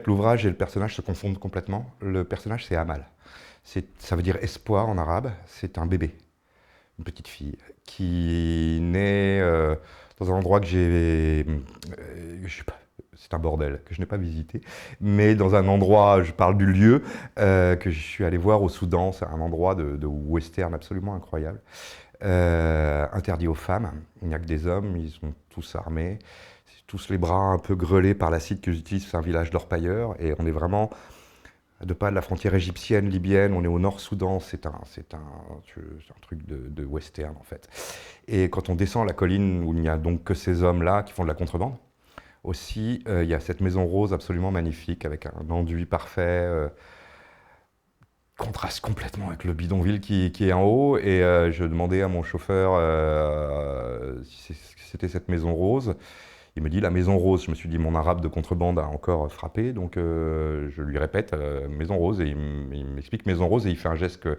L'ouvrage et le personnage se confondent complètement. Le personnage, c'est Amal. Ça veut dire espoir en arabe. C'est un bébé, une petite fille, qui naît dans un endroit que je sais pas, c'est un bordel, que je n'ai pas visité, mais dans un endroit, je parle du lieu, que je suis allé voir au Soudan. C'est un endroit de western absolument incroyable. Interdit aux femmes. Il n'y a que des hommes, ils sont tous armés. Tous les bras un peu grelés par l'acide que j'utilise, c'est un village d'orpailleurs. Et on est vraiment à 2 pas de la frontière égyptienne, libyenne, on est au nord-Soudan, c'est un truc de western en fait. Et quand on descend la colline où il n'y a donc que ces hommes-là qui font de la contrebande, aussi il y a cette maison rose absolument magnifique avec un enduit parfait, contraste complètement avec le bidonville qui est en haut. Et je demandais à mon chauffeur si c'était cette maison rose. Il me dit la maison rose. Je me suis dit mon arabe de contrebande a encore frappé, donc je lui répète maison rose et il m'explique maison rose et il fait un geste que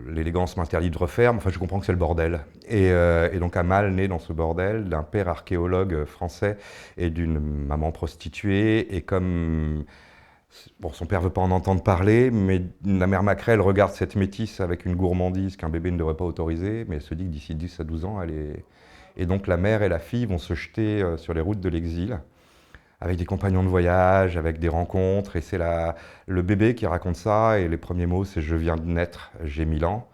l'élégance m'interdit de refaire, mais enfin je comprends que c'est le bordel. Et donc Amal naît dans ce bordel d'un père archéologue français et d'une maman prostituée. Et comme bon, son père veut pas en entendre parler, mais la mère Macrel regarde cette métisse avec une gourmandise qu'un bébé ne devrait pas autoriser, mais elle se dit que d'ici 10 à 12 ans, elle est... Et donc la mère et la fille vont se jeter sur les routes de l'exil, avec des compagnons de voyage, avec des rencontres, et c'est le bébé qui raconte ça, et les premiers mots, c'est « je viens de naître, j'ai 1000 ans ».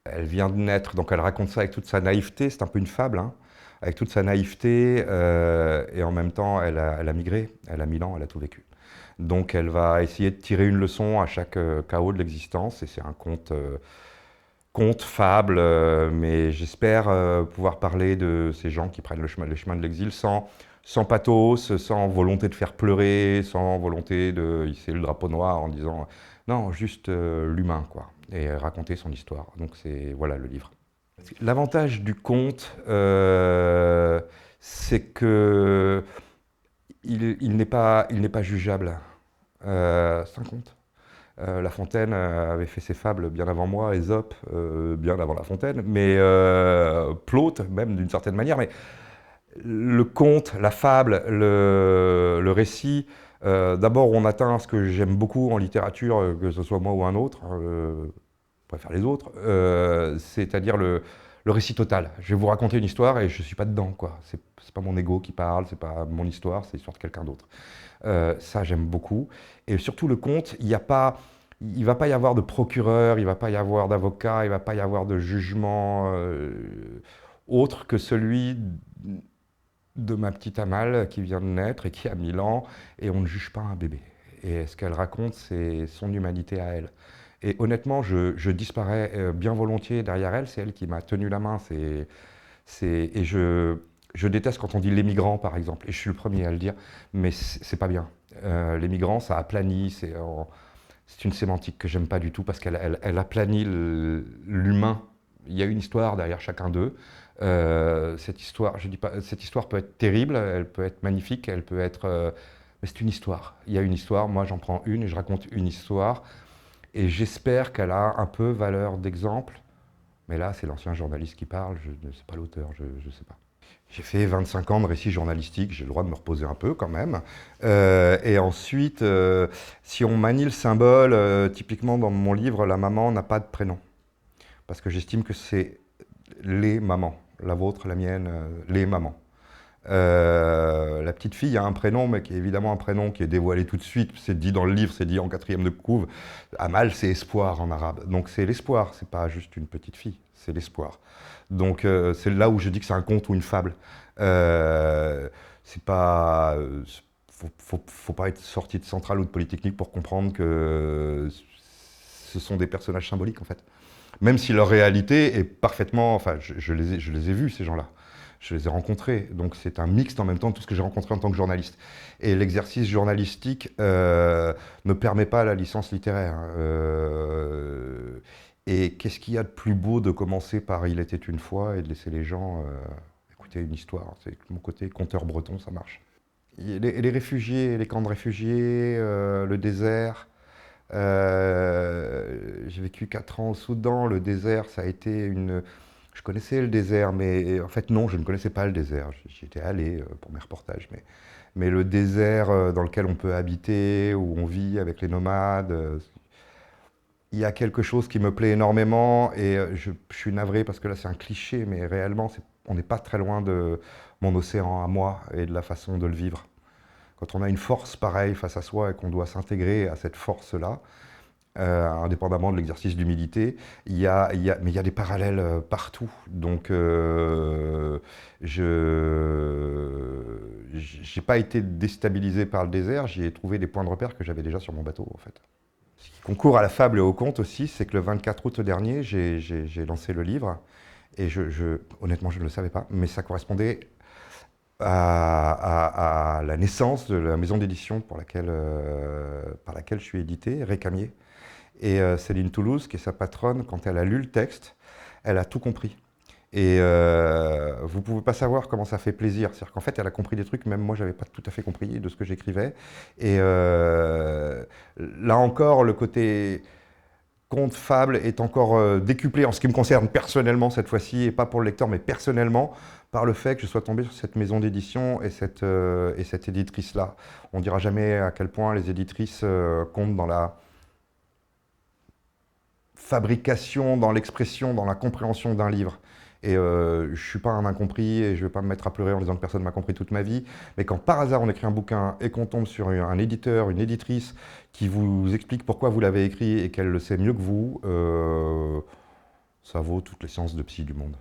Elle vient de naître, donc elle raconte ça avec toute sa naïveté, c'est un peu une fable, hein, avec toute sa naïveté, et en même temps, elle a migré, elle a 1000 ans, elle a tout vécu. Donc elle va essayer de tirer une leçon à chaque chaos de l'existence, et c'est un conte, fable, mais j'espère pouvoir parler de ces gens qui prennent le chemin de l'exil sans pathos, sans volonté de faire pleurer, sans volonté de hisser le drapeau noir en disant non, juste l'humain, quoi, et raconter son histoire. Donc c'est voilà le livre. L'avantage du conte, c'est que il n'est pas jugeable. C'est un conte. La Fontaine avait fait ses fables bien avant moi, Ésope bien avant La Fontaine, mais Plaute même d'une certaine manière. Mais le conte, la fable, le récit, d'abord on atteint ce que j'aime beaucoup en littérature, que ce soit moi ou un autre, je préfère les autres, c'est-à-dire le récit total. Je vais vous raconter une histoire et je ne suis pas dedans, quoi. C'est pas mon ego qui parle, c'est pas mon histoire, c'est l'histoire de quelqu'un d'autre. Ça, j'aime beaucoup. Et surtout, le conte, il ne va pas y avoir de procureur, il ne va pas y avoir d'avocat, il ne va pas y avoir de jugement autre que celui de ma petite Amal qui vient de naître et qui a 1000 ans, et on ne juge pas un bébé. Et ce qu'elle raconte, c'est son humanité à elle. Et honnêtement, je disparais bien volontiers derrière elle, c'est elle qui m'a tenu la main. Et je déteste quand on dit les migrants, par exemple, et je suis le premier à le dire, mais c'est pas bien. Les migrants, ça aplanit, c'est une sémantique que j'aime pas du tout parce qu'elle aplanit l'humain. Il y a une histoire derrière chacun d'eux. Cette histoire, je dis pas, cette histoire peut être terrible, elle peut être magnifique, elle peut être, mais c'est une histoire. Il y a une histoire. Moi, j'en prends une et je raconte une histoire, et j'espère qu'elle a un peu valeur d'exemple. Mais là, c'est l'ancien journaliste qui parle. Je ne sais pas l'auteur, je ne sais pas. J'ai fait 25 ans de récit journalistique, j'ai le droit de me reposer un peu quand même. Et ensuite, si on manie le symbole, typiquement dans mon livre, la maman n'a pas de prénom. Parce que j'estime que c'est les mamans, la vôtre, la mienne, les mamans. La petite fille a un prénom, mais qui est évidemment un prénom qui est dévoilé tout de suite. C'est dit dans le livre, c'est dit en 4e de couve. Amal, c'est espoir en arabe. Donc c'est l'espoir, c'est pas juste une petite fille, c'est l'espoir. Donc c'est là où je dis que c'est un conte ou une fable. C'est pas, faut pas être sorti de Centrale ou de Polytechnique pour comprendre que ce sont des personnages symboliques en fait. Même si leur réalité est parfaitement, enfin, je les ai vus ces gens-là. Je les ai rencontrés, donc c'est un mixte en même temps de tout ce que j'ai rencontré en tant que journaliste. Et l'exercice journalistique ne permet pas la licence littéraire. Et qu'est-ce qu'il y a de plus beau de commencer par « Il était une fois » et de laisser les gens écouter une histoire. C'est mon côté conteur breton, ça marche. Les réfugiés, les camps de réfugiés, le désert. J'ai vécu 4 ans au Soudan. Le désert, ça a été une... Je connaissais le désert, mais en fait non, je ne connaissais pas le désert. J'y étais allé pour mes reportages, mais le désert dans lequel on peut habiter, où on vit avec les nomades, il y a quelque chose qui me plaît énormément et je suis navré parce que là c'est un cliché, mais réellement on n'est pas très loin de mon océan à moi et de la façon de le vivre. Quand on a une force pareille face à soi et qu'on doit s'intégrer à cette force-là, indépendamment de l'exercice d'humilité, mais il y a des parallèles partout. Donc, j'ai pas été déstabilisé par le désert, j'y ai trouvé des points de repère que j'avais déjà sur mon bateau, en fait. Ce qui concourt à la fable et au conte aussi, c'est que le 24 août dernier, j'ai lancé le livre, et honnêtement, je ne le savais pas, mais ça correspondait à la naissance de la maison d'édition par laquelle je suis édité, Récamier. Et Céline Toulouse, qui est sa patronne, quand elle a lu le texte, elle a tout compris. Et vous ne pouvez pas savoir comment ça fait plaisir. C'est-à-dire qu'en fait, elle a compris des trucs, même moi, je n'avais pas tout à fait compris de ce que j'écrivais. Et là encore, le côté conte, fable est encore décuplé en ce qui me concerne personnellement cette fois-ci, et pas pour le lecteur, mais personnellement, par le fait que je sois tombé sur cette maison d'édition et cette éditrice-là. On ne dira jamais à quel point les éditrices comptent dans la fabrication, dans l'expression, dans la compréhension d'un livre. Et je ne suis pas un incompris et je ne vais pas me mettre à pleurer en disant que personne ne m'a compris toute ma vie. Mais quand par hasard on écrit un bouquin et qu'on tombe sur un éditeur, une éditrice qui vous explique pourquoi vous l'avez écrit et qu'elle le sait mieux que vous, ça vaut toutes les séances de psy du monde.